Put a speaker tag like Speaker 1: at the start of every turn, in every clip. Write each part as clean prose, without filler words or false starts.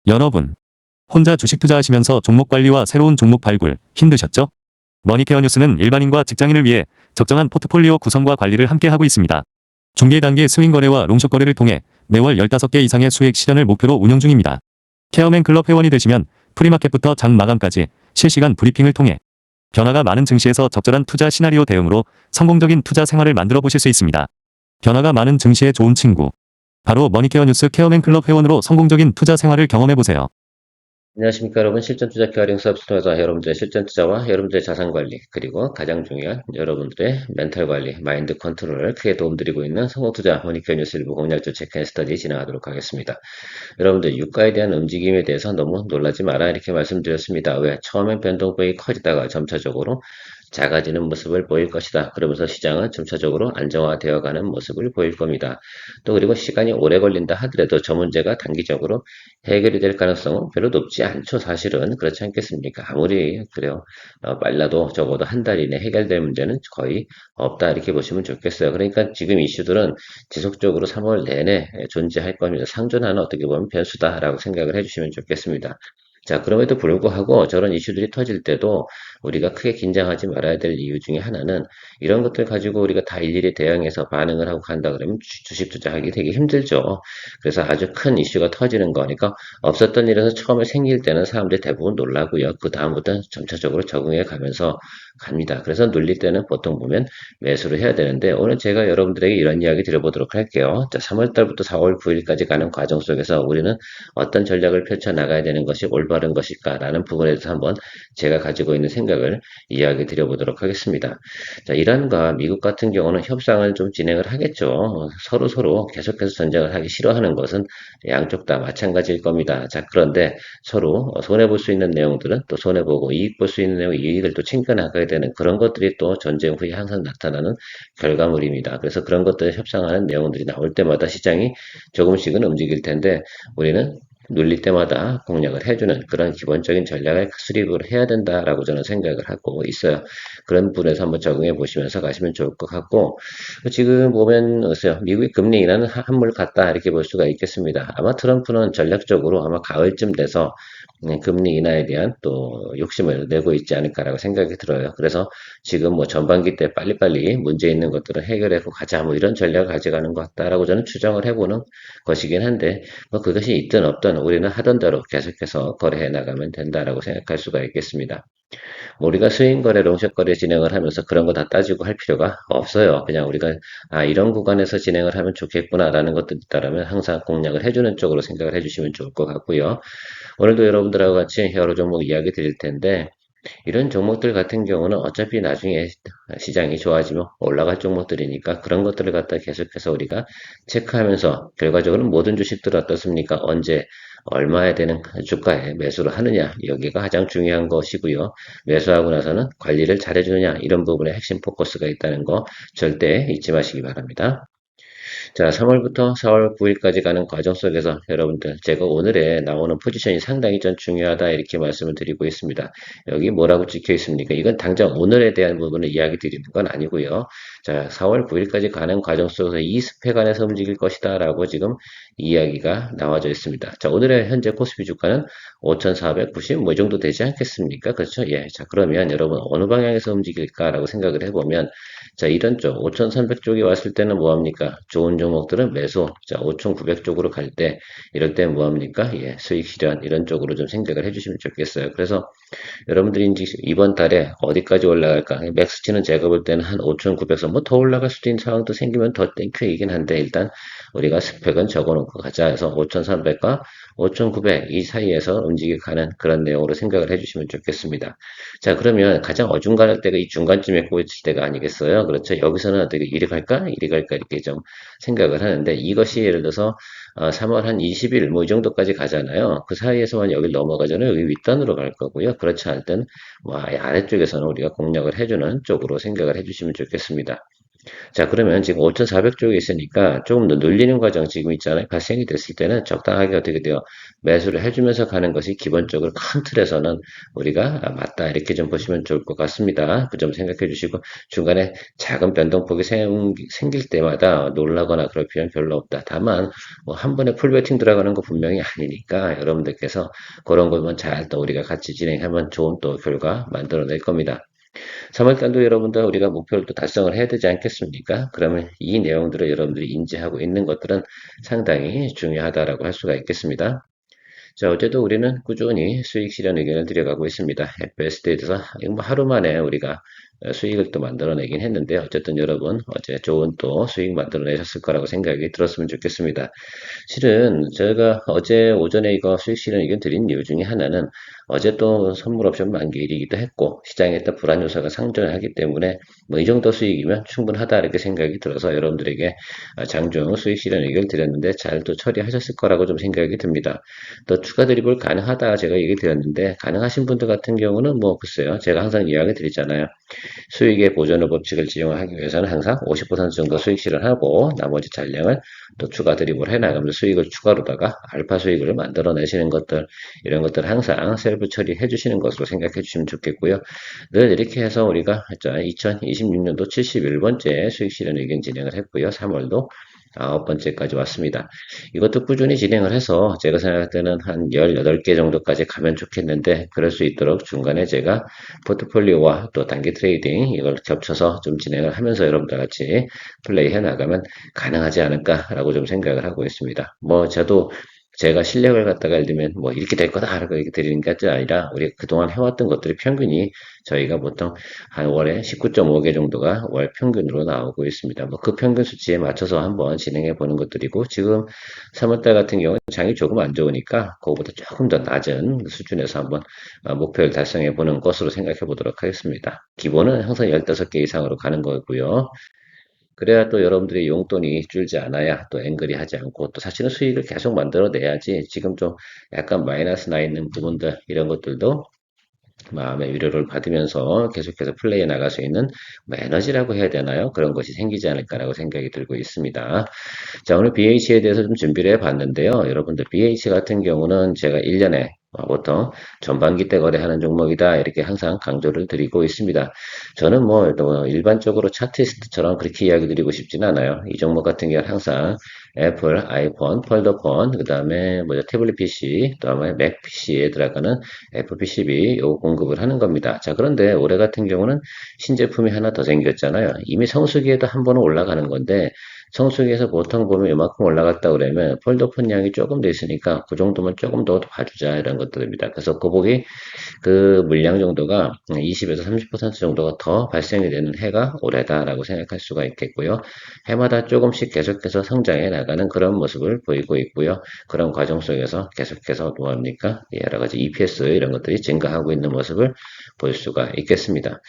Speaker 1: 여러분, 혼자 주식 투자하시면서 종목 관리와 새로운 종목 발굴 힘드셨죠? 머니케어 뉴스는 일반인과 직장인을 위해 적정한 포트폴리오 구성과 관리를 함께 하고 있습니다. 중개 단계 스윙 거래와 롱숏 거래를 통해 매월 15개 이상의 수익 실현을 목표로 운영 중입니다. 케어맨 클럽 회원이 되시면 프리마켓부터 장 마감까지 실시간 브리핑을 통해 변화가 많은 증시에서 적절한 투자 시나리오 대응으로 성공적인 투자 생활을 만들어 보실 수 있습니다. 변화가 많은 증시의 좋은 친구. 바로 머니케어 뉴스 케어맨 클럽 회원으로 성공적인 투자 생활을 경험해 보세요.
Speaker 2: 안녕하십니까 여러분. 실전투자 케어링 서비스 통해서 여러분들의 실전투자와 여러분들의 자산관리, 그리고 가장 중요한 여러분들의 멘탈관리, 마인드 컨트롤을 크게 도움드리고 있는 성공투자 모니터 뉴스 일부 공략조 체크앤 스터디 진행하도록 하겠습니다. 여러분들 유가에 대한 움직임에 대해서 너무 놀라지 마라 이렇게 말씀드렸습니다. 왜? 처음엔 변동폭이 커지다가 점차적으로 작아지는 모습을 보일 것이다. 그러면서 시장은 점차적으로 안정화되어가는 모습을 보일 겁니다. 또 그리고 시간이 오래 걸린다 하더라도 저 문제가 단기적으로 해결이 될 가능성은 별로 높지 않죠. 사실은 그렇지 않겠습니까? 아무리 그래요. 빨라도 적어도 한 달 이내 해결될 문제는 거의 없다 이렇게 보시면 좋겠어요. 그러니까 지금 이슈들은 지속적으로 3월 내내 존재할 겁니다. 상존하는 어떻게 보면 변수다라고 생각을 해주시면 좋겠습니다. 자, 그럼에도 불구하고 저런 이슈들이 터질 때도 우리가 크게 긴장하지 말아야 될 이유 중에 하나는 이런 것들 가지고 우리가 다 일일이 대응해서 반응을 하고 간다 그러면 주식 투자하기 되게 힘들죠. 그래서 아주 큰 이슈가 터지는 거니까 없었던 일에서 처음에 생길 때는 사람들이 대부분 놀라고요. 그 다음부터는 점차적으로 적응해 가면서 갑니다. 그래서 눌릴 때는 보통 보면 매수를 해야 되는데 오늘 제가 여러분들에게 이런 이야기 드려보도록 할게요. 자, 3월 달부터 4월 9일까지 가는 과정 속에서 우리는 어떤 전략을 펼쳐 나가야 되는 것이 올바른 것일까라는 부분에 대해서 한번 제가 가지고 있는 생각을 이야기 드려보도록 하겠습니다. 자, 이란과 미국 같은 경우는 협상을 좀 진행을 하겠죠. 서로 계속해서 전쟁을 하기 싫어하는 것은 양쪽 다 마찬가지일 겁니다. 자, 그런데 서로 손해볼 수 있는 내용들은 또 손해보고 이익 볼 수 있는 내용, 이익을 또 챙겨나가야 되는 그런 것들이 또 전쟁 후에 항상 나타나는 결과물입니다. 그래서 그런 것들 협상하는 내용들이 나올 때마다 시장이 조금씩은 움직일 텐데 우리는 눌릴 때마다 공략을 해주는 그런 기본적인 전략을 수립을 해야 된다라고 저는 생각을 하고 있어요. 그런 부분에서 한번 적응해 보시면서 가시면 좋을 것 같고, 지금 보면 어서요, 미국의 금리 인하는 한물 같다 이렇게 볼 수가 있겠습니다. 아마 트럼프는 전략적으로 아마 가을쯤 돼서 금리 인하에 대한 또 욕심을 내고 있지 않을까라고 생각이 들어요. 그래서 지금 뭐 전반기 때 빨리빨리 문제 있는 것들을 해결하고 가자 뭐 이런 전략을 가져가는 것 같다라고 저는 추정을 해보는 것이긴 한데 뭐 그것이 있든 없든 우리는 하던 대로 계속해서 거래해 나가면 된다라고 생각할 수가 있겠습니다. 뭐 우리가 스윙 거래, 롱숏 거래 진행을 하면서 그런 거 다 따지고 할 필요가 없어요. 그냥 우리가 이런 구간에서 진행을 하면 좋겠구나라는 것들 있다라면 항상 공략을 해주는 쪽으로 생각을 해주시면 좋을 것 같고요. 오늘도 여러분들하고 같이 여러 종목 이야기 드릴 텐데 이런 종목들 같은 경우는 어차피 나중에 시장이 좋아지면 올라갈 종목들이니까 그런 것들을 갖다 계속해서 우리가 체크하면서 결과적으로 모든 주식들 어떻습니까? 언제 얼마에 되는 주가에 매수를 하느냐 여기가 가장 중요한 것이고요. 매수하고 나서는 관리를 잘해주느냐 이런 부분에 핵심 포커스가 있다는 거 절대 잊지 마시기 바랍니다. 자, 3월부터 4월 9일까지 가는 과정 속에서 여러분들 제가 오늘에 나오는 포지션이 상당히 좀 중요하다 이렇게 말씀을 드리고 있습니다. 여기 뭐라고 찍혀 있습니까? 이건 당장 오늘에 대한 부분을 이야기 드리는 건 아니고요. 자, 4월 9일까지 가는 과정 속에서 이 스펙 안에서 움직일 것이다 라고 지금 이야기가 나와져 있습니다. 자, 오늘의 현재 코스피 주가는 5,490 뭐 이 정도 되지 않겠습니까? 그렇죠? 예. 자, 그러면 여러분 어느 방향에서 움직일까라고 생각을 해보면 자, 이런 쪽 5,300 쪽이 왔을 때는 뭐합니까? 좋은 종목들은 매수. 자, 5,900 쪽으로 갈 때 이럴 때 뭐합니까? 예, 수익 실현 이런 쪽으로 좀 생각을 해주시면 좋겠어요. 그래서 여러분들이 이제 이번 달에 어디까지 올라갈까? 맥스치는 제가 볼 때는 한 5,900선 뭐 더 올라갈 수도 있는 상황도 생기면 더 땡큐이긴 한데 일단 우리가 스펙은 적어놓고 가자 해서 5,300과 5,900 이 사이에서 움직여가는 그런 내용으로 생각을 해주시면 좋겠습니다. 자, 그러면 가장 어중간할 때가 이 중간쯤에 꽂힐 때가 아니겠어요? 그렇죠? 여기서는 어떻게 이리 갈까? 이리 갈까? 이렇게 좀 생각을 하는데 이것이 예를 들어서 3월 한 20일 뭐 이 정도까지 가잖아요. 그 사이에서만 여기 넘어가잖아요. 여기 윗단으로 갈 거고요. 그렇지 않을 땐 뭐 아래쪽에서는 우리가 공략을 해주는 쪽으로 생각을 해주시면 좋겠습니다. 자, 그러면 지금 5,400쪽에 있으니까 조금 더 늘리는 과정 지금 있잖아요. 발생이 됐을 때는 적당하게 어떻게 돼요? 매수를 해주면서 가는 것이 기본적으로 큰 틀에서는 우리가 맞다. 이렇게 좀 보시면 좋을 것 같습니다. 그 점 생각해 주시고 중간에 작은 변동폭이 생길 때마다 놀라거나 그럴 필요는 별로 없다. 다만 뭐 한 번에 풀베팅 들어가는 거 분명히 아니니까 여러분들께서 그런 것만 잘 또 우리가 같이 진행하면 좋은 또 결과 만들어낼 겁니다. 3월달도 여러분들 우리가 목표를 또 달성을 해야 되지 않겠습니까? 그러면 이 내용들을 여러분들이 인지하고 있는 것들은 상당히 중요하다라고 할 수가 있겠습니다. 자, 어제도 우리는 꾸준히 수익 실현 의견을 드려가고 있습니다. FSD에 대해서 뭐 하루 만에 우리가 수익을 또 만들어내긴 했는데 어쨌든 여러분 어제 좋은 또 수익 만들어내셨을 거라고 생각이 들었으면 좋겠습니다. 실은 제가 어제 오전에 이거 수익 실현 의견 드린 이유 중에 하나는 어제 또 선물 옵션 만기일이기도 했고 시장에 또 불안 요소가 상존을 하기 때문에 뭐 이 정도 수익이면 충분하다 이렇게 생각이 들어서 여러분들에게 장중 수익 실현 의견을 드렸는데 잘 또 처리하셨을 거라고 좀 생각이 듭니다. 또 추가 드리블 가능하다 제가 얘기 드렸는데 가능하신 분들 같은 경우는 뭐 글쎄요 제가 항상 이야기 드리잖아요. 수익의 보존의 법칙을 지용하기 위해서는 항상 50% 정도 수익 실현하고 나머지 잔량을 또 추가 드립을 해나가면서 수익을 추가로다가 알파 수익을 만들어내시는 것들 이런 것들 항상 셀프 처리해 주시는 것으로 생각해 주시면 좋겠고요. 늘 이렇게 해서 우리가 2026년도 71번째 수익 실현 의견 진행을 했고요. 3월도 9번째까지 왔습니다. 이것도 꾸준히 진행을 해서 제가 생각할 때는 한 18개 정도까지 가면 좋겠는데 그럴 수 있도록 중간에 제가 포트폴리오와 또 단기 트레이딩 이걸 겹쳐서 좀 진행을 하면서 여러분들 같이 플레이 해 나가면 가능하지 않을까라고 좀 생각을 하고 있습니다. 뭐 저도 제가 실력을 갖다가 예를 들면 뭐 이렇게 될 거다라고 얘기 드리는 게 아니라 우리 그동안 해왔던 것들이 평균이 저희가 보통 한 월에 19.5개 정도가 월 평균으로 나오고 있습니다. 뭐 그 평균 수치에 맞춰서 한번 진행해 보는 것들이고 지금 3월달 같은 경우는 장이 조금 안 좋으니까 그거보다 조금 더 낮은 수준에서 한번 목표를 달성해 보는 것으로 생각해 보도록 하겠습니다. 기본은 항상 15개 이상으로 가는 거고요. 그래야 또 여러분들의 용돈이 줄지 않아야 또 앵글이 하지 않고 또 사실은 수익을 계속 만들어내야지 지금 좀 약간 마이너스 나 있는 부분들 이런 것들도 마음의 위로를 받으면서 계속해서 플레이해 나갈 수 있는 뭐 에너지라고 해야 되나요? 그런 것이 생기지 않을까라고 생각이 들고 있습니다. 자, 오늘 BH에 대해서 좀 준비를 해봤는데요. 여러분들 BH 같은 경우는 제가 1년에 보통 전반기 때 거래하는 종목이다 이렇게 항상 강조를 드리고 있습니다. 저는 뭐 일반적으로 차트리스트처럼 그렇게 이야기 드리고 싶지는 않아요. 이 종목 같은 경우는 항상 애플, 아이폰, 폴더폰, 그 다음에 뭐죠 태블릿 PC, 그 다음에 맥 PC에 들어가는 FPCB 요 공급을 하는 겁니다. 자, 그런데 올해 같은 경우는 신제품이 하나 더 생겼잖아요. 이미 성수기에도 한 번은 올라가는 건데 성수기에서 보통 보면 이만큼 올라갔다 그러면 폴더폰 양이 조금 더 있으니까 그 정도만 조금 더 봐주자 이런 것들입니다. 그래서 그복이 그 물량 정도가 20에서 30% 정도가 더 발생이 되는 해가 올해다라고 생각할 수가 있겠고요. 해마다 조금씩 계속해서 성장해 나가는 그런 모습을 보이고 있고요. 그런 과정 속에서 계속해서 뭐합니까? 여러 가지 EPS 이런 것들이 증가하고 있는 모습을 볼 수가 있겠습니다.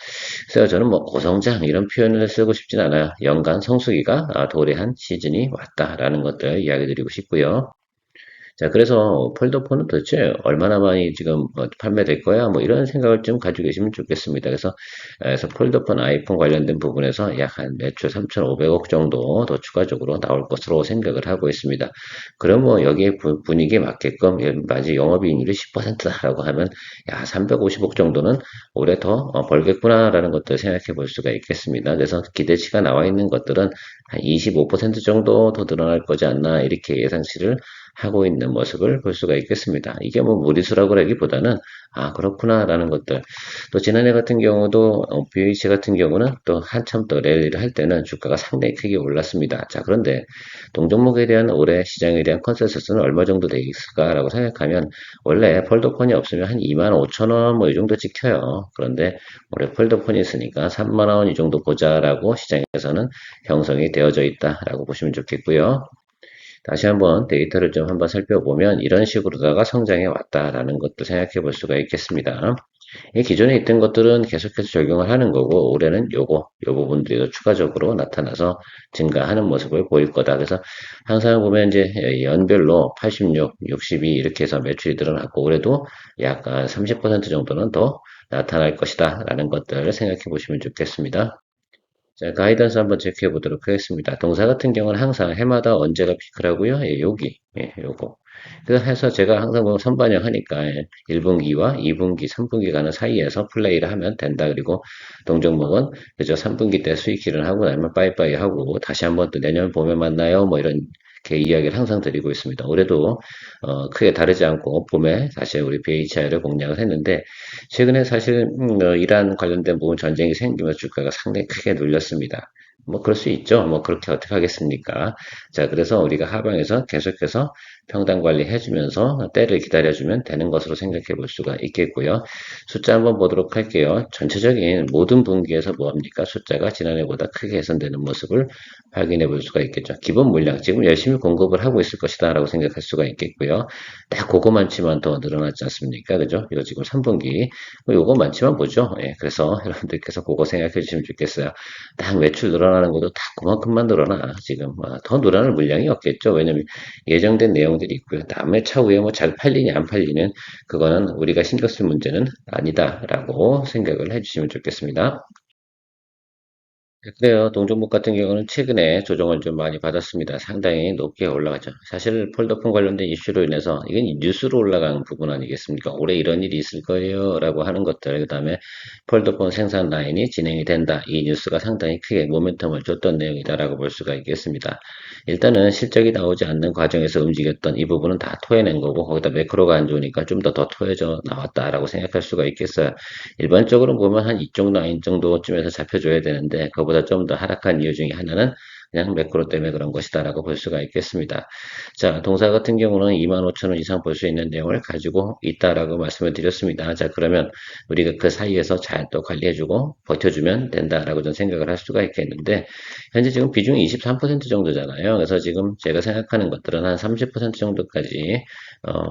Speaker 2: 그래서 저는 뭐 고성장 이런 표현을 쓰고 싶진 않아요. 연간 성수기가 도래한 시즌이 왔다라는 것들 이야기 드리고 싶고요. 자, 그래서 폴더폰은 도대체 얼마나 많이 지금 판매될 거야? 뭐 이런 생각을 좀 가지고 계시면 좋겠습니다. 그래서 폴더폰 아이폰 관련된 부분에서 약 한 매출 3,500억 정도 더 추가적으로 나올 것으로 생각을 하고 있습니다. 그럼 뭐 여기에 분위기에 맞게끔 마치 영업이익률이 10%다라고 하면 야, 350억 정도는 올해 더 벌겠구나라는 것들 생각해 볼 수가 있겠습니다. 그래서 기대치가 나와 있는 것들은 한 25% 정도 더 늘어날 거지 않나 이렇게 예상치를 하고 있는 모습을 볼 수가 있겠습니다. 이게 뭐 무리수라고 하기보다는 그렇구나라는 것들. 또 지난해 같은 경우도 BH 같은 경우는 또 한참 또 랠리를 할 때는 주가가 상당히 크게 올랐습니다. 자, 그런데 동종목에 대한 올해 시장에 대한 컨센서스는 얼마 정도 되겠을까라고 생각하면 원래 폴더폰이 없으면 한 2만 5천 원 뭐 이 정도 찍혀요. 그런데 올해 폴더폰이 있으니까 3만 원 이 정도 보자라고 시장에서는 형성이 되어져 있다라고 보시면 좋겠고요. 다시 한번 데이터를 좀 한번 살펴보면 이런 식으로다가 성장해 왔다라는 것도 생각해 볼 수가 있겠습니다. 이 기존에 있던 것들은 계속해서 적용을 하는 거고 올해는 요 부분들이 더 추가적으로 나타나서 증가하는 모습을 보일 거다. 그래서 항상 보면 이제 연별로 86, 62 이렇게 해서 매출이 늘어났고 올해도 약간 30% 정도는 더 나타날 것이다 라는 것들을 생각해 보시면 좋겠습니다. 자, 가이던스 한번 체크해 보도록 하겠습니다. 동사 같은 경우는 항상 해마다 언제가 피크라고요? 예, 여기. 예, 요거. 그래서 해서 제가 항상 뭐 선반영하니까 1분기와 2분기, 3분기 가는 사이에서 플레이를 하면 된다. 그리고 동종목은 그저 3분기 때 수익 실현하고 나면 빠이빠이 하고 다시 한번 또 내년 봄에 만나요. 뭐 이런 게 이야기를 항상 드리고 있습니다. 올해도 크게 다르지 않고 봄에 사실 우리 BHI를 공략을 했는데 최근에 사실 이란 관련된 부분 전쟁이 생기면서 주가가 상당히 크게 눌렸습니다. 뭐 그럴 수 있죠. 뭐 그렇게 어떻게 하겠습니까? 자, 그래서 우리가 하방에서 계속해서 평단 관리해주면서 때를 기다려주면 되는 것으로 생각해 볼 수가 있겠고요. 숫자 한번 보도록 할게요. 전체적인 모든 분기에서 뭐합니까? 숫자가 지난해보다 크게 개선되는 모습을 확인해 볼 수가 있겠죠. 기본 물량 지금 열심히 공급을 하고 있을 것이다 라고 생각할 수가 있겠고요. 딱 그거만치만 더 늘어났지 않습니까? 그죠? 이거 지금 3분기 뭐 요거만치만 보죠. 예, 그래서 여러분들께서 그거 생각해 주시면 좋겠어요. 딱 매출 늘어나는 것도 다 그만큼만 늘어나. 지금 더 늘어날 물량이 없겠죠. 왜냐면 예정된 내용들이 있고요. 다음에 차후에 뭐 잘 팔리냐 안 팔리는 그거는 우리가 신경 쓸 문제는 아니다라고 생각을 해주시면 좋겠습니다. 그래요. 동종목 같은 경우는 최근에 조정을 좀 많이 받았습니다. 상당히 높게 올라가죠. 사실 폴더폰 관련된 이슈로 인해서 이건 뉴스로 올라간 부분 아니겠습니까? 올해 이런 일이 있을 거예요. 라고 하는 것들. 그 다음에 폴더폰 생산 라인이 진행이 된다. 이 뉴스가 상당히 크게 모멘텀을 줬던 내용이다라고 볼 수가 있겠습니다. 일단은 실적이 나오지 않는 과정에서 움직였던 이 부분은 다 토해낸 거고 거기다 매크로가 안 좋으니까 좀 더 토해져 나왔다라고 생각할 수가 있겠어요. 일반적으로 보면 한 이쪽 라인 정도쯤에서 잡혀줘야 되는데 그보다 좀 더 하락한 이유 중에 하나는 그냥 매크로 때문에 그런 것이다라고 볼 수가 있겠습니다. 자, 동사 같은 경우는 25,000원 이상 볼 수 있는 내용을 가지고 있다라고 말씀을 드렸습니다. 자, 그러면 우리가 그 사이에서 잘 또 관리해주고 버텨주면 된다라고 좀 생각을 할 수가 있겠는데 현재 지금 비중이 23% 정도잖아요. 그래서 지금 제가 생각하는 것들은 한 30% 정도까지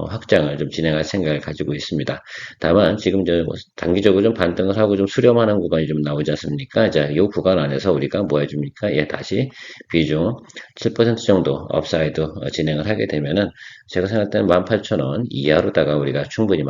Speaker 2: 확장을 좀 진행할 생각을 가지고 있습니다. 다만 지금 뭐 단기적으로 좀 반등을 하고 좀 수렴하는 구간이 좀 나오지 않습니까? 자, 이 구간 안에서 우리가 뭐 해줍니까? 예, 다시 비중 7% 정도 업사이드 진행을 하게 되면은 제가 생각할 때는 18,000원 이하로다가 우리가 충분히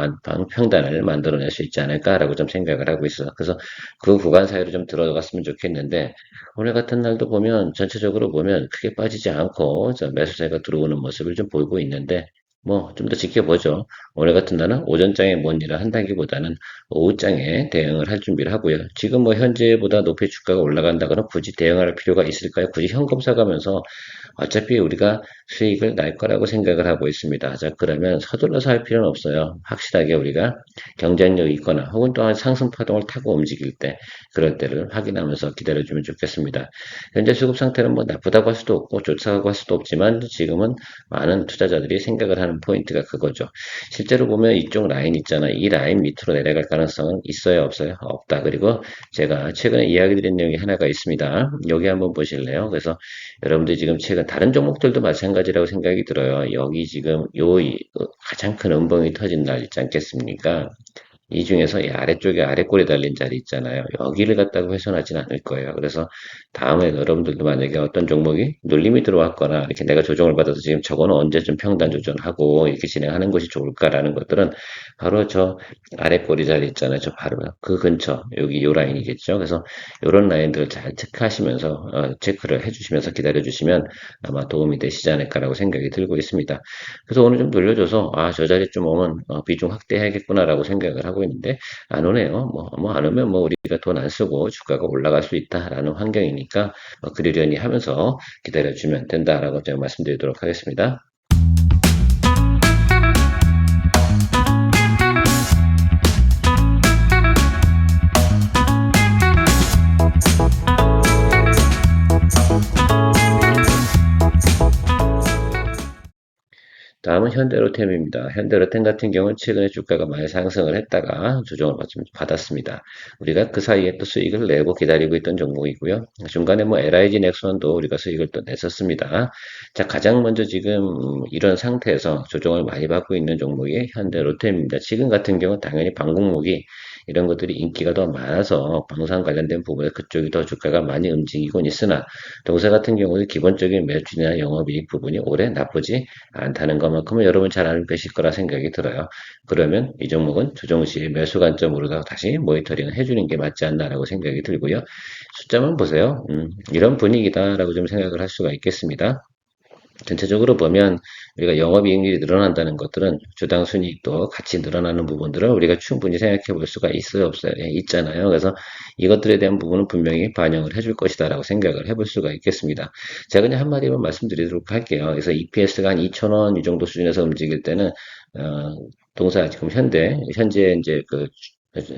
Speaker 2: 평단을 만들어낼 수 있지 않을까라고 좀 생각을 하고 있어요. 그래서 그 구간 사이로 좀 들어갔으면 좋겠는데 오늘 같은 날도 보면 전체적으로 보면 크게 빠지지 않고 매수세가 들어오는 모습을 좀 보이고 있는데 뭐 좀 더 지켜보죠. 오늘 같은 날은 오전장에 뭔 일을 한다기보다는 오후장에 대응을 할 준비를 하고요. 지금 뭐 현재보다 높이 주가가 올라간다거나 굳이 대응할 필요가 있을까요? 굳이 현금 사가면서 어차피 우리가 수익을 날 거라고 생각을 하고 있습니다. 자, 그러면 서둘러서 할 필요는 없어요. 확실하게 우리가 경쟁력이 있거나 혹은 또한 상승 파동을 타고 움직일 때 그럴 때를 확인하면서 기다려주면 좋겠습니다. 현재 수급 상태는 뭐 나쁘다고 할 수도 없고 좋다고 할 수도 없지만 지금은 많은 투자자들이 생각을 하는 포인트가 그거죠. 실제로 보면 이쪽 라인 있잖아요. 이 라인 밑으로 내려갈 가능성은 있어요, 없어요? 없다. 그리고 제가 최근에 이야기 드린 내용이 하나가 있습니다. 여기 한번 보실래요? 그래서 여러분들이 지금 최근 다른 종목들도 마찬가지라고 생각이 들어요. 여기 지금 가장 큰 음봉이 터진 날 있지 않겠습니까? 이 중에서 이 아래쪽에 아래꼬리 달린 자리 있잖아요. 여기를 갖다가 훼손하지는 않을 거예요. 그래서 다음에 여러분들도 만약에 어떤 종목이 눌림이 들어왔거나 이렇게 내가 조정을 받아서 지금 저거는 언제쯤 평단 조정하고 이렇게 진행하는 것이 좋을까라는 것들은 바로 저 아래꼬리 자리 있잖아요. 저 바로 그 근처 여기 요 라인이겠죠. 그래서 이런 라인들을 잘 체크하시면서 체크를 해주시면서 기다려주시면 아마 도움이 되시지 않을까라고 생각이 들고 있습니다. 그래서 오늘 좀 놀려줘서 저 자리 좀 오면 비중 확대해야겠구나라고 생각을 하고 있는데 안 오네요. 뭐 안 오면 뭐 우리가 돈 안 쓰고 주가가 올라갈 수 있다라는 환경이니까 그러려니 하면서 기다려주면 된다라고 제가 말씀드리도록 하겠습니다. 다음은 현대로템입니다. 현대로템 같은 경우는 최근에 주가가 많이 상승을 했다가 조정을 받았습니다. 우리가 그 사이에 또 수익을 내고 기다리고 있던 종목이고요. 중간에 뭐 LIG 넥슨도 우리가 수익을 또 냈었습니다. 자, 가장 먼저 지금 이런 상태에서 조정을 많이 받고 있는 종목이 현대로템입니다. 지금 같은 경우는 당연히 방공목이 이런 것들이 인기가 더 많아서 방산 관련된 부분에 그쪽이 더 주가가 많이 움직이곤 있으나 동사 같은 경우는 기본적인 매출이나 영업이익 부분이 올해 나쁘지 않다는 것만큼은 하면 여러분 잘 알고 계실 거라 생각이 들어요. 그러면 이 종목은 조정 시 매수 관점으로 다시 모니터링을 해주는 게 맞지 않나라고 생각이 들고요. 숫자만 보세요. 이런 분위기다라고 좀 생각을 할 수가 있겠습니다. 전체적으로 보면 우리가 영업이익률이 늘어난다는 것들은 주당 순이익도 같이 늘어나는 부분들을 우리가 충분히 생각해 볼 수가 있어요, 없어요? 예, 있잖아요. 그래서 이것들에 대한 부분은 분명히 반영을 해줄 것이다라고 생각을 해볼 수가 있겠습니다. 제가 그냥 한마디만 말씀드리도록 할게요. 그래서 EPS가 한 2,000원 이 정도 수준에서 움직일 때는 동사 지금 현재 이제 그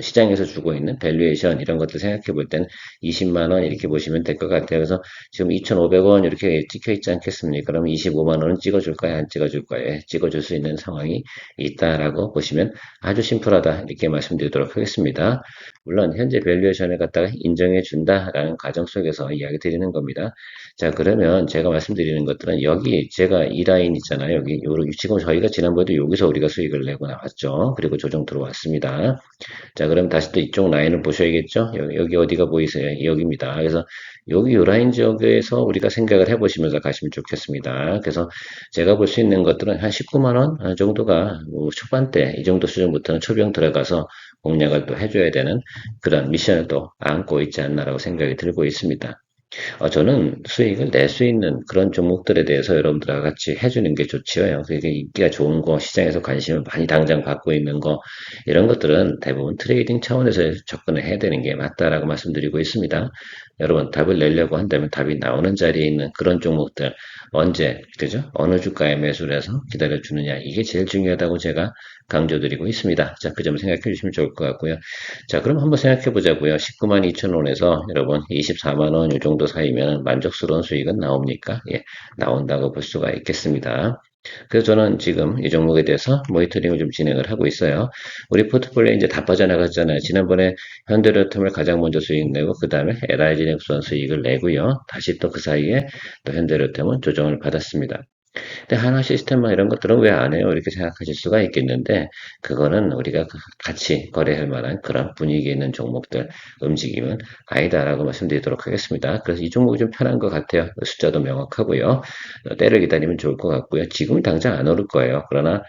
Speaker 2: 시장에서 주고 있는 밸류에이션 이런 것들 생각해 볼 때는 20만 원 이렇게 보시면 될 것 같아요. 그래서 지금 2,500원 이렇게 찍혀 있지 않겠습니까? 그러면 25만 원은 찍어줄까요? 안 찍어줄까요? 예, 찍어줄 수 있는 상황이 있다라고 보시면 아주 심플하다 이렇게 말씀드리도록 하겠습니다. 물론 현재 밸류에이션을 갖다가 인정해 준다라는 과정 속에서 이야기 드리는 겁니다. 자, 그러면 제가 말씀드리는 것들은 여기 제가 이 라인 있잖아요. 여기 지금 저희가 지난번에도 여기서 우리가 수익을 내고 나왔죠. 그리고 조정 들어왔습니다. 자, 그럼 다시 또 이쪽 라인을 보셔야겠죠? 여기 어디가 보이세요? 여기입니다. 그래서 여기 요 라인 지역에서 우리가 생각을 해보시면서 가시면 좋겠습니다. 그래서 제가 볼 수 있는 것들은 한 19만 원 정도가 뭐 초반대 이 정도 수준부터는 초병 들어가서 공략을 또 해줘야 되는 그런 미션을 또 안고 있지 않나라고 생각이 들고 있습니다. 저는 수익을 낼 수 있는 그런 종목들에 대해서 여러분들과 같이 해주는 게 좋지요. 그게 인기가 좋은 거, 시장에서 관심을 많이 당장 받고 있는 거, 이런 것들은 대부분 트레이딩 차원에서 접근을 해야 되는 게 맞다라고 말씀드리고 있습니다. 여러분, 답을 내려고 한다면 답이 나오는 자리에 있는 그런 종목들, 언제, 그죠? 어느 주가에 매수를 해서 기다려주느냐, 이게 제일 중요하다고 제가 강조드리고 있습니다. 자, 그 점 생각해 주시면 좋을 것 같고요. 자, 그럼 한번 생각해 보자고요. 19만 2천 원에서 여러분 24만 원 이 정도 사이면 만족스러운 수익은 나옵니까? 예, 나온다고 볼 수가 있겠습니다. 그래서 저는 지금 이 종목에 대해서 모니터링을 좀 진행을 하고 있어요. 우리 포트폴리오 이제 다 빠져나갔잖아요. 지난번에 현대로템을 가장 먼저 수익 내고 그 다음에 LI진엑스원 수익을 내고요. 다시 또 그 사이에 또 현대로템은 조정을 받았습니다. 근데 하나 시스템만 이런 것들은 왜 안 해요? 이렇게 생각하실 수가 있겠는데, 그거는 우리가 같이 거래할 만한 그런 분위기 있는 종목들 움직임은 아니다라고 말씀드리도록 하겠습니다. 그래서 이 종목이 좀 편한 것 같아요. 숫자도 명확하고요. 때를 기다리면 좋을 것 같고요. 지금 당장 안 오를 거예요. 그러나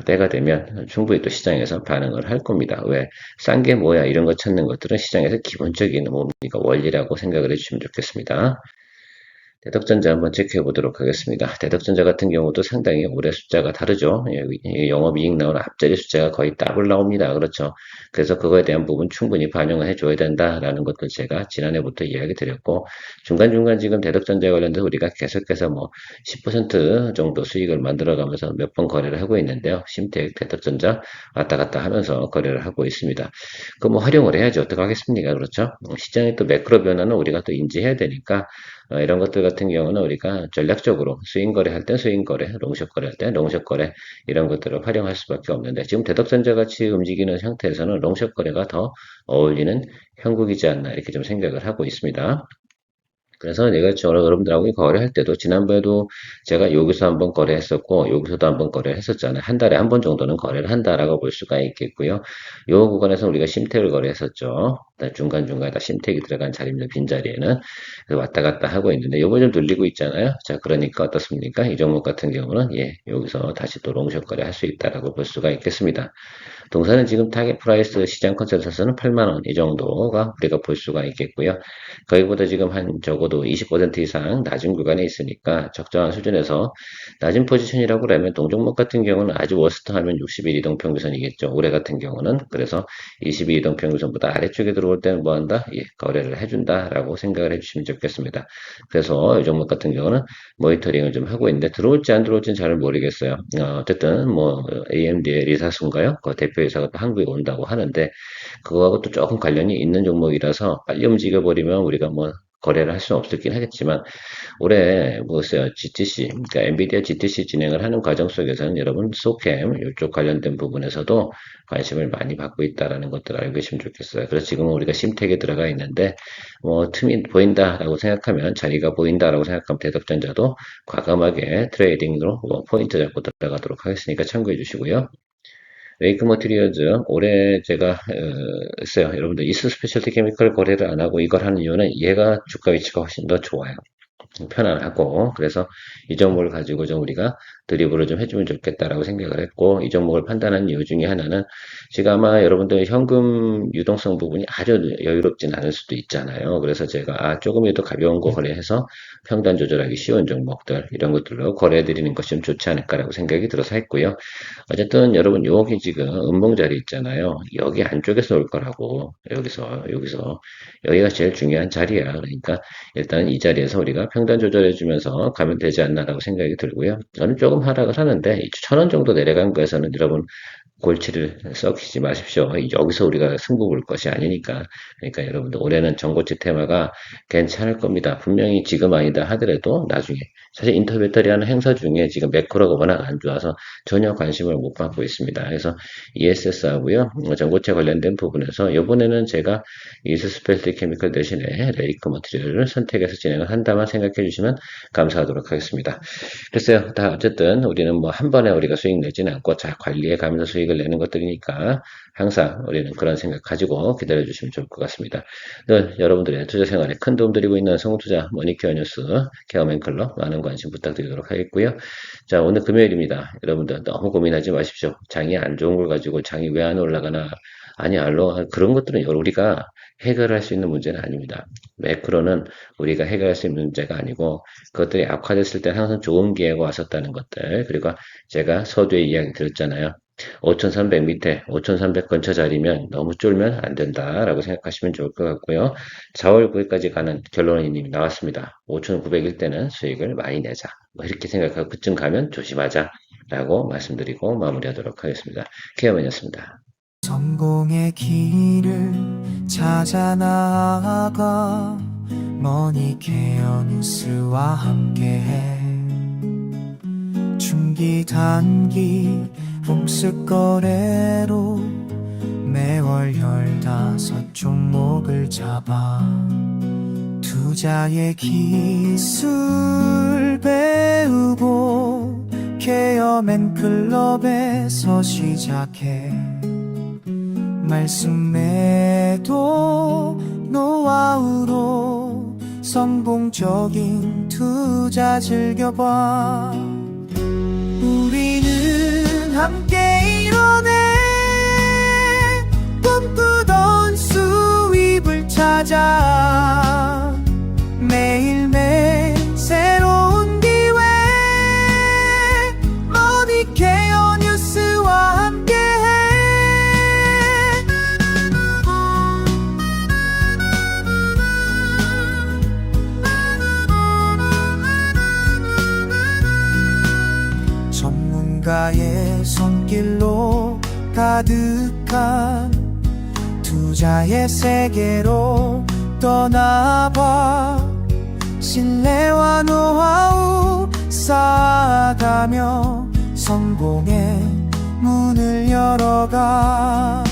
Speaker 2: 때가 되면 충분히 또 시장에서 반응을 할 겁니다. 왜? 싼 게 뭐야? 이런 거 찾는 것들은 시장에서 기본적인 뭡니까? 원리라고 생각을 해주시면 좋겠습니다. 대덕전자 한번 체크해 보도록 하겠습니다. 대덕전자 같은 경우도 상당히 올해 숫자가 다르죠. 영업이익 나오는 앞자리 숫자가 거의 더블 나옵니다. 그렇죠. 그래서 그거에 대한 부분 충분히 반영을 해줘야 된다라는 것들 제가 지난해부터 이야기 드렸고, 중간중간 지금 대덕전자에 관련해서 우리가 계속해서 뭐 10% 정도 수익을 만들어가면서 몇 번 거래를 하고 있는데요. 심택, 대덕전자 왔다 갔다 하면서 거래를 하고 있습니다. 그 뭐 활용을 해야지 어떡하겠습니까? 그렇죠. 시장의 또 매크로 변화는 우리가 또 인지해야 되니까 이런 것들 같은 경우는 우리가 전략적으로 스윙 거래할 때 스윙 거래, 롱숏 거래할 때 롱숏 거래 이런 것들을 활용할 수밖에 없는데 지금 대덕전자 같이 움직이는 상태에서는 롱숏 거래가 더 어울리는 형국이지 않나 이렇게 좀 생각을 하고 있습니다. 그래서 내가 여러분들하고 거래할 때도 지난번에도 제가 여기서 한번 거래했었고 여기서도 한번 거래했었잖아요. 한 달에 한 번 정도는 거래를 한다라고 볼 수가 있겠고요. 요 구간에서 우리가 심택을 거래했었죠. 중간중간에 다 심택이 들어간 자리입니다. 빈자리에는. 왔다 갔다 하고 있는데 요거 좀 눌리고 있잖아요. 자, 그러니까 어떻습니까? 이 종목 같은 경우는 여기서 다시 또 롱숏 거래 할 수 있다라고 볼 수가 있겠습니다. 동사는 지금 타겟 프라이스 시장 컨센서스는 8만 원 이 정도가 우리가 볼 수가 있겠고요. 거기보다 지금 한 적어도 20% 이상 낮은 구간에 있으니까 적정한 수준에서 낮은 포지션이라고 그러면 동종목 같은 경우는 아주 워스트 하면 60일 이동평균선이겠죠. 올해 같은 경우는 그래서 22일 이동평균선보다 아래쪽에 들어올 때는 뭐 한다? 거래를 해준다라고 생각을 해주시면 좋겠습니다. 그래서 이 종목 같은 경우는 모니터링을 좀 하고 있는데 들어올지 안 들어올지는 잘 모르겠어요. 어쨌든 뭐 AMD의 리사수인가요? 그 대표이사가 또 한국에 온다고 하는데 그거하고 또 조금 관련이 있는 종목이라서 빨리 움직여버리면 우리가 뭐 거래를 할 수는 없었긴 하겠지만 올해 뭐였어요? GTC, 그러니까 엔비디아 GTC 진행을 하는 과정 속에서는 여러분 소캠 이쪽 관련된 부분에서도 관심을 많이 받고 있다라는 것들 알고 계시면 좋겠어요. 그래서 지금 우리가 심택에 들어가 있는데 뭐 틈이 보인다라고 생각하면 자리가 보인다라고 생각하면 대덕전자도 과감하게 트레이딩으로 뭐 포인트 잡고 들어가도록 하겠으니까 참고해 주시고요. 웨이크 머티리얼즈 올해 제가 했어요. 여러분들 이스 스페셜티 케미컬 거래를 안 하고 이걸 하는 이유는 얘가 주가 위치가 훨씬 더 좋아요. 편안하고, 그래서 이 종목을 가지고 좀 우리가 드리블을 좀 해주면 좋겠다라고 생각을 했고, 이 종목을 판단한 이유 중에 하나는 지금 아마 여러분들 현금 유동성 부분이 아주 여유롭진 않을 수도 있잖아요. 그래서 제가 조금이라도 가벼운 거 거래해서 평단 조절하기 쉬운 종목들 이런 것들로 거래해 드리는 것이 좀 좋지 않을까라고 생각이 들어서 했고요. 어쨌든 여러분 여기 지금 음봉자리 있잖아요. 여기 안쪽에서 올 거라고, 여기서 여기가 제일 중요한 자리야. 그러니까 일단 이 자리에서 우리가 평단 조절해주면서 가면 되지 않나라고 생각이 들고요. 저는 조금 하락을 하는데 1,000원 정도 내려간 거에서는 여러분 골치를 썩히지 마십시오. 여기서 우리가 승부 볼 것이 아니니까. 그러니까 여러분들 올해는 전고치 테마가 괜찮을 겁니다. 분명히 지금 아니다 하더라도 나중에. 사실 인터 배터리하는 행사 중에 지금 매크로가 워낙 안 좋아서 전혀 관심을 못 받고 있습니다. 그래서 ESS하고요. 전고체 관련된 부분에서 이번에는 제가 이스 스페셜티 케미컬 대신에 레이크 머티리얼을 선택해서 진행을 한다만 생각해 주시면 감사하도록 하겠습니다. 글쎄요, 다 어쨌든 우리는 뭐 한 번에 우리가 수익 내지는 않고 자 관리해 가면서 수익을 내는 것들이니까 항상 우리는 그런 생각 가지고 기다려 주시면 좋을 것 같습니다. 늘 여러분들의 투자 생활에 큰 도움 드리고 있는 성우투자 머니케어 뉴스 케어맨클럽 많은 관심 부탁드리도록 하겠고요. 자, 오늘 금요일입니다. 여러분들 너무 고민하지 마십시오. 장이 안 좋은 걸 가지고 장이 왜 안 올라가나, 아니 알로 그런 것들은 우리가 해결할 수 있는 문제는 아닙니다. 매크로는 우리가 해결할 수 있는 문제가 아니고 그것들이 악화됐을 때 항상 좋은 기회가 왔었다는 것들, 그리고 제가 서두에 이야기 드렸잖아요. 5,300 밑에 5,300 근처 자리면 너무 쫄면 안 된다라고 생각하시면 좋을 것 같고요. 4월 9일까지 가는 결론이 이미 나왔습니다. 5,900일 때는 수익을 많이 내자. 뭐 이렇게 생각하고 그쯤 가면 조심하자 라고 말씀드리고 마무리하도록 하겠습니다. 케어맨이었습니다.
Speaker 3: 성공의 길을 찾아 나아가 머니케어 뉴스와 함께해. 중기 단기 복습 거래로 매월 15종목을 잡아 투자의 기술 배우고 케어맨 클럽에서 시작해. 말씀 매도 노하우로 성공적인 투자 즐겨봐. 우리는 함께 이뤄내 꿈꾸던 수입을 찾아 매일매일 새로운 기회 머니케어 뉴스와 함께해. 전문가의 손길로 가득한 투자의 세계로 떠나봐. 신뢰와 노하우 쌓아가며 성공의 문을 열어가.